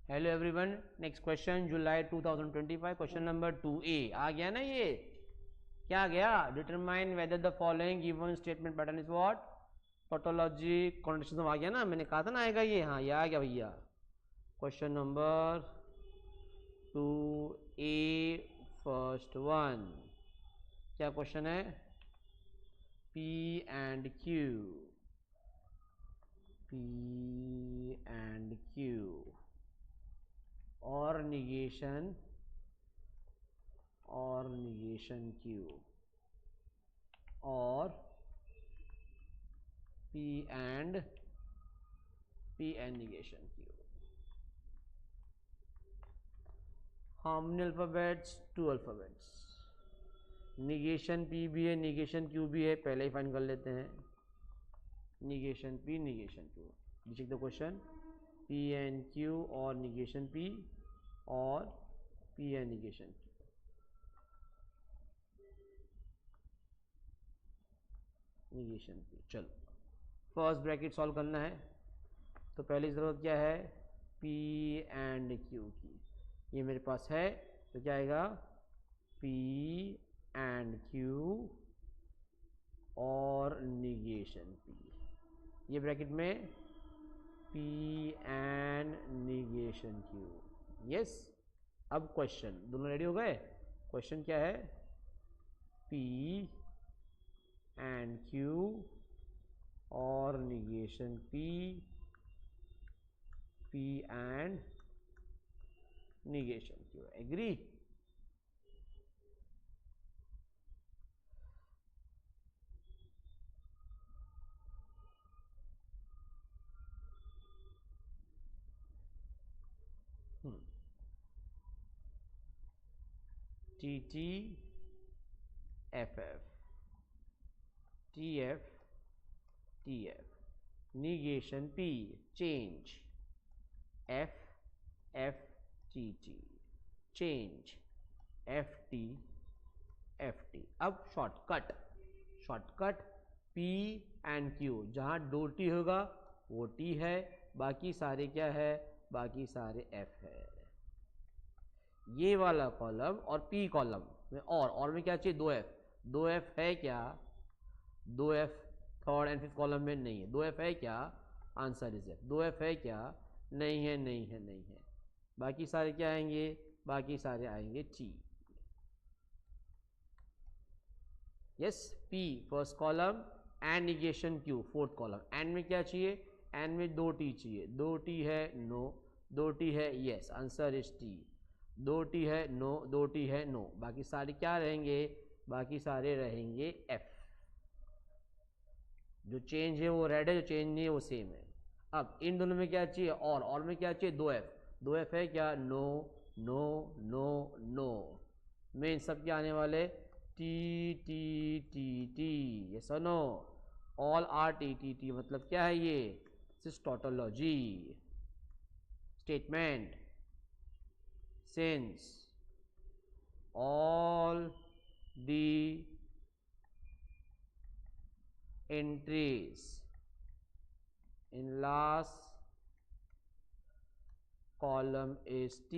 Hello everyone, next question July 2025, question number 2A आ गया ना। ये क्या आ गया? Determine whether the following given statement pattern is what? Tautology contradiction आ गया ना, मैंने कहा था ना आएगा ये। हाँ, ये आ गया भैया। Question number 2A first one, क्या क्वेश्चन है? P and Q और negation Q और P and negation Q। How many alphabets? 2 alphabets। negation P भी है, negation Q भी है, पहले ही फाइंड कर लेते हैं। negation P, negation Q। check the question, P and Q और negation P और P and negation Q। negation P। चलो फर्स्ट ब्रैकेट सॉल्व करना है, तो पहली ज़रूरत क्या है? P and Q की। ये मेरे पास है, तो क्या आएगा? P and Q और negation P। ये ब्रैकेट में P and negation Q। Yes. अब क्वेश्चन दोनों रेडी हो गए? क्वेश्चन क्या है? P and Q और negation P and negation Q। Agree? TT FF TF negation P change FTT change FT। अब शॉर्टकट P and Q, जहाँ दो T होगा वो T है, बाकी सारे क्या है? बाकी सारे F है। ये वाला कॉलम और P कॉलम में और में क्या चाहिए? 2F है क्या? 2F third and fifth column में नहीं है। 2F है क्या? Answer is F। 2F है क्या? नहीं है। बाकी सारे क्या आएंगे? बाकी सारे आएंगे T। Yes, P first column and negation Q fourth column. And में क्या चाहिए? एंड में 2 T चाहिए। 2 T है? नो। 2 T है? Yes, answer is T। 2 T है? नो। 2 T है? नो। बाकी सारे क्या रहेंगे? बाकी सारे रहेंगे F। जो चेंज है वो रेड है, जो चेंज नहीं है वो सेम है। अब इन दोनों में क्या चाहिए? और में क्या चाहिए? 2F। 2F है क्या? No no no no. में इन सब के आने वाले T T T T. Yes और no? All are T T T. मतलब क्या है ये? This tautology statement since all the entries in last column is T,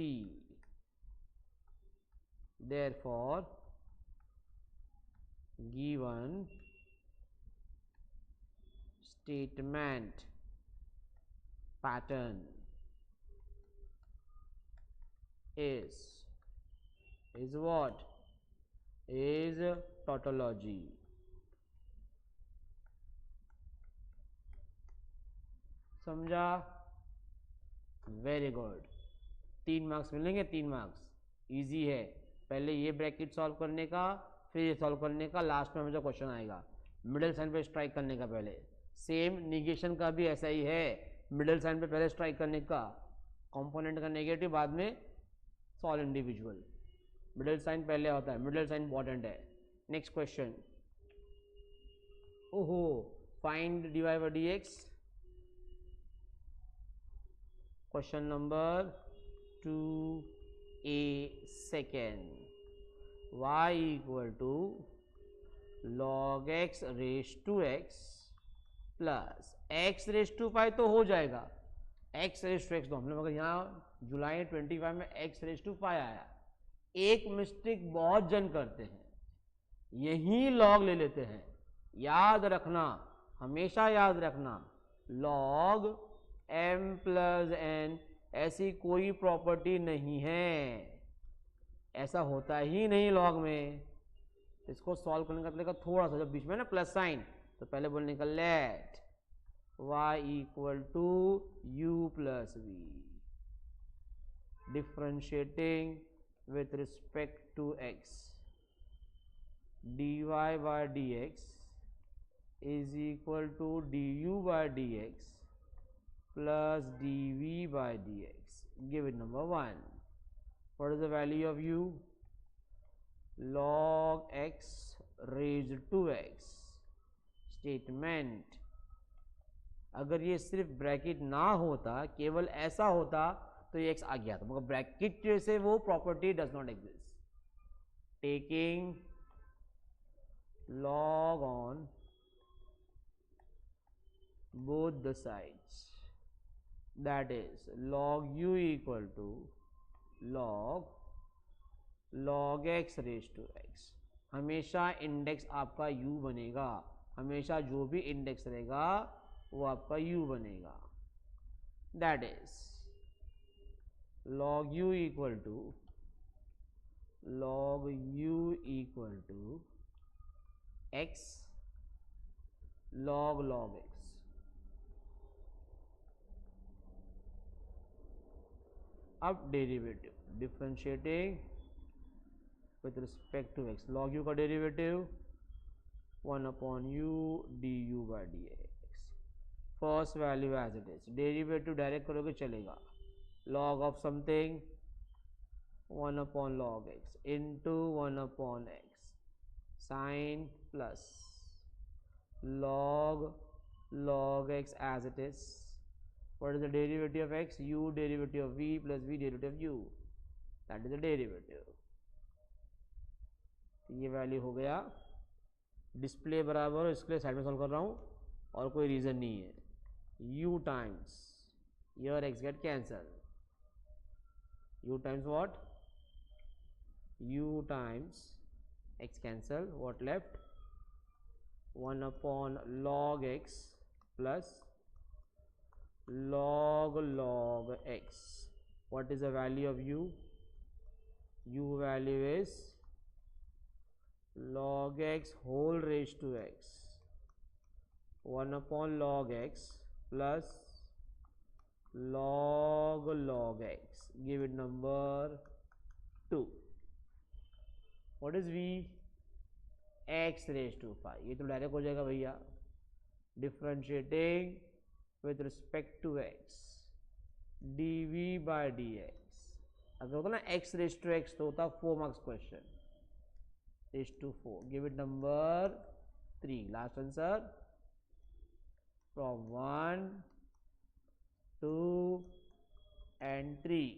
therefore given statement pattern is what? Is tautology। समझा? Very good. 3 marks मिलेंगे, 3 marks. Easy है, पहले ये bracket solve करने का, फिर ये सॉल्व करने का, लास्ट में हमें जो क्वेश्चन आएगा मिडिल साइन पे स्ट्राइक करने का पहले। सेम निगेशन का भी ऐसा ही है, मिडिल साइन पे पहले स्ट्राइक करने का, कंपोनेंट का नेगेटिव बाद में सॉल्व इंडिविजुअल। मिडिल साइन पहले होता है, मिडिल साइन इंपॉर्टेंट है। नेक्स्ट क्वेश्चन, ओहो, find dy by dx। Question number 2A second, y equal to log x raise to x plus x raise to 5 तो हो जाएगा, एक्स रेज टू एक्स, तो हमने मगर यहाँ जुलाई 25 में एक्स रेज टू 5 आया। एक मिस्टेक बहुत जन करते हैं, यही लॉग ले लेते हैं। याद रखना, हमेशा याद रखना, लॉग m प्लस n ऐसी कोई प्रॉपर्टी नहीं है, ऐसा होता ही नहीं लॉग में। इसको सॉल्व करने का तरीका थोड़ा सा, जब बीच में ना प्लस साइन, तो पहले बोलने का let y equal to u plus v, differentiating with respect to x, dy by dx is equal to du by dx plus dv by dx. Give it number 1. What is the value of u? Log x raised to x. Statement. अगर ये सिर्फ bracket ना होता, केवल ऐसा होता, तो ये x आ गया था, मगर ब्रैकेट से वो property does not exist. Taking log on both the sides, that is log u equal to log x raised to x। हमेशा इंडेक्स आपका u बनेगा, हमेशा जो भी इंडेक्स रहेगा वो आपका u बनेगा। That is log u equal to x log x। अब derivative, differentiating with respect to x, log u का derivative 1 upon u du by dx, first value as it is. Derivative direct करोगे चलेगा, log of something 1 upon log x into 1 upon x sin plus log x as it is। What is the derivative of x? U derivative of v plus v derivative of u, that is the derivative। ये value हो गया। Display बराबर इसके लिए side में solve कर रहा हूँ और कोई रीज़न नहीं है। u times your x get cancelled, u times what? U times x cancel, what left? 1 upon log x plus log x। What is the value of u? U value is log x whole raised to x, 1 upon log x plus log x। Give it number 2। What is v? x raised to 5। ये तो direct हो जाएगा भैया, differentiating with respect to x dv by dx। अगर होता ना x raised to x तो होता 4 marks question, raised to 4। Give it number 3, last answer from 1 2 and 3।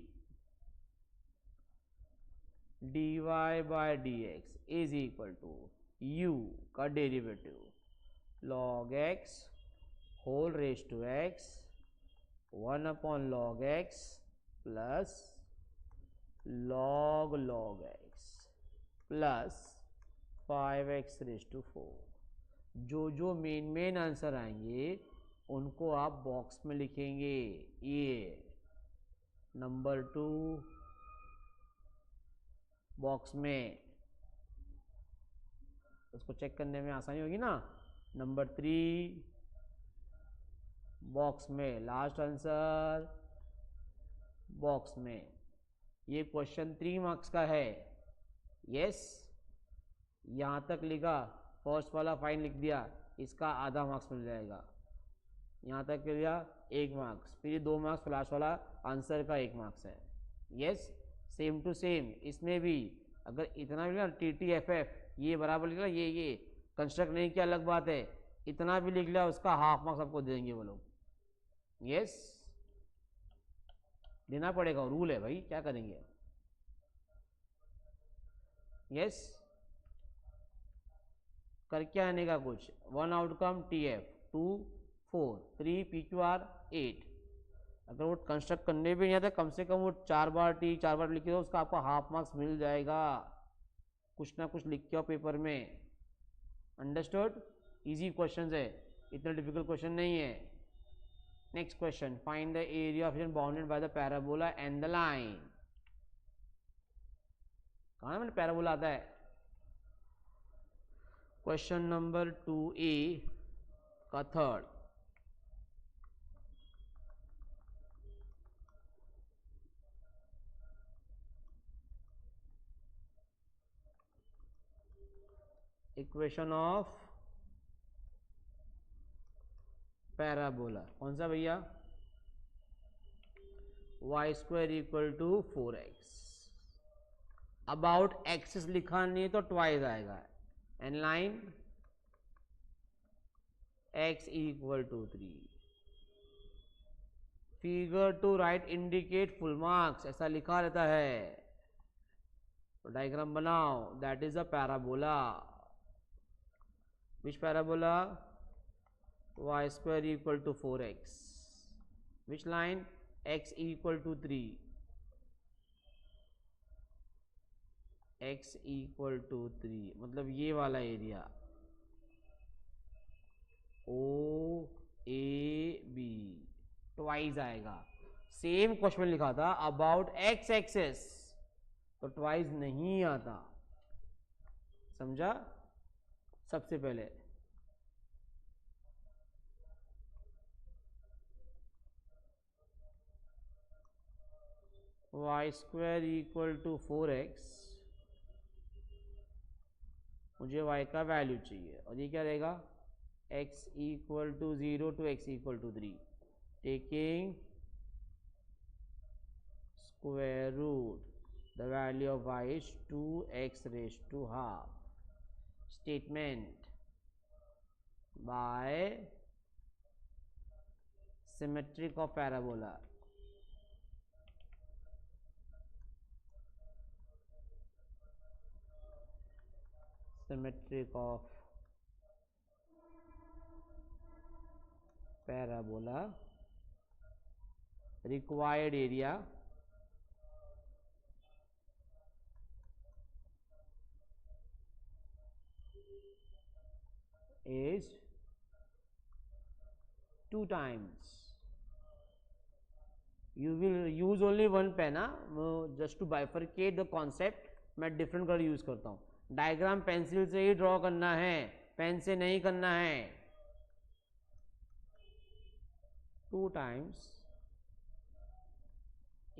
dy by dx is equal to u का derivative log x whole raised to x 1 upon log x plus log x plus 5x raised to 4। जो main answer आएंगे उनको आप box में लिखेंगे। ये number 2 box में, उसको चेक करने में आसानी होगी ना। नंबर 3 बॉक्स में, लास्ट आंसर बॉक्स में। ये क्वेश्चन 3 मार्क्स का है। यस, यहाँ तक लिखा, फर्स्ट वाला फाइन लिख दिया, इसका आधा मार्क्स मिल जाएगा। यहाँ तक लिया 1 मार्क्स, फिर 2 मार्क्स, लास्ट वाला आंसर का 1 मार्क्स है। यस, सेम टू सेम इसमें भी अगर इतना भी ना TTFF ये बराबर लिख लिया, ये कंस्ट्रक्ट नहीं किया अलग बात है, इतना भी लिख लिया उसका हाफ मार्क्स आपको देंगे वो लोग। यस, देना पड़ेगा, रूल है भाई, क्या करेंगे। यस, करके आने का कुछ। 1 आउटकम TF 2 4 3 PQR 8। अगर वो कंस्ट्रक्ट करने भी नहीं आता, कम से कम वो 4 बार लिखे तो उसका आपको हाफ मार्क्स मिल जाएगा। कुछ ना कुछ लिख के आओ पेपर में। अंडरस्टूड? इजी क्वेश्चन है, इतना डिफिकल्ट क्वेश्चन नहीं है। Next question, find the area of reason bounded by the parabola and the line. कहाँ मैंने पैराबोला आता है? क्वेश्चन नंबर 2A का थर्ड। इक्वेशन ऑफ पैराबोला कौन सा भैया? y² = 4x। अबाउट एक्सिस लिखा नहीं है तो ट्वाइस आएगा। And line x = 3। Figure to right indicate full marks, ऐसा लिखा रहता है। तो डायग्राम बनाओ, that is a parabola. Which parabola? y² = 4x। Which line? x = 3। x = 3 मतलब ये वाला एरिया OAB ट्वाइस आएगा। सेम क्वेश्चन लिखा था अबाउट x एक्सेस, तो ट्वाइस नहीं आता। समझा? सबसे पहले y² = 4x, मुझे y का वैल्यू चाहिए, और ये क्या रहेगा? x = 0 to x = 3, taking square root, the value of y is 2x². Statement by symmetric of parabola. Symmetric of parabola, required area is 2 times. You will use only one pen, just to bifurcate the concept मैं different colour use करता हूँ। Diagram pencil से ही draw करना है, pen से नहीं करना है। 2 times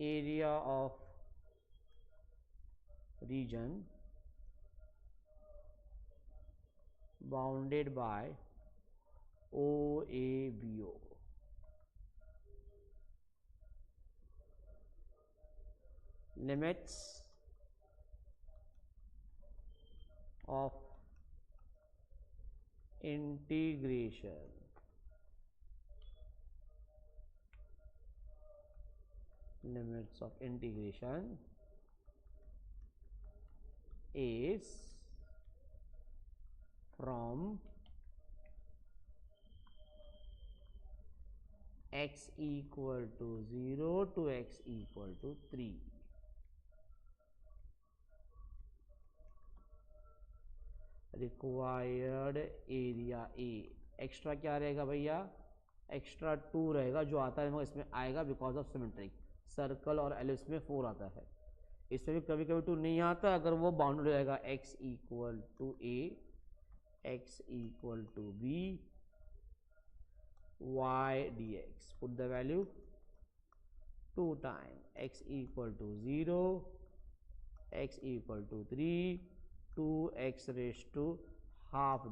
area of region bounded by OABO. Limits of integration is from x = 0 to x = 3. Required area A, extra क्या रहेगा भैया? एक्स्ट्रा 2 रहेगा, जो आता है इसमें आएगा बिकॉज ऑफ सिमेट्रिक। सर्कल और एलिप्स में 4 आता है, इसमें भी कभी कभी 2 नहीं आता। अगर वो बाउंडेड हो जाएगा x = a, x = b, y dx, put the value 2 times x = 0, x = 3, 2x²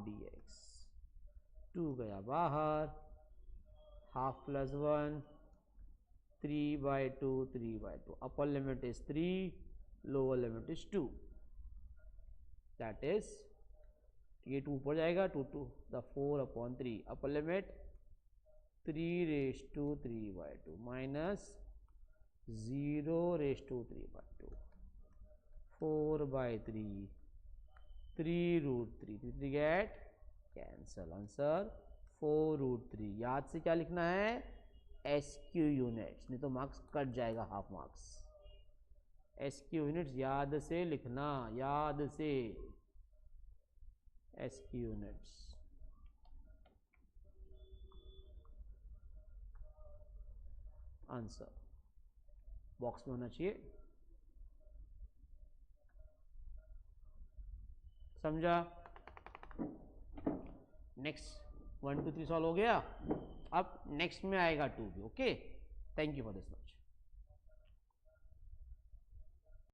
dx। 2 गया बाहर, half plus 1, 3/2, 3/2। Upper limit is 3, lower limit is 2, that is ये 2 ऊपर जाएगा, 2 to the 4/3। Upper limit 3/3/2 minus 0/3/2, 4/3, 3√3, 3 get cancel, answer 4√3। याद से क्या लिखना है? SQ यूनिट्स, नहीं तो मार्क्स कट जाएगा, हाफ मार्क्स। SQ यूनिट्स याद से लिखना, याद से, SQ यूनिट्स। आंसर बॉक्स में होना चाहिए, समझा? नेक्स्ट 1 2 3 सॉल्व हो गया। अब नेक्स्ट में आएगा 2 भी। Okay, thank you for this much.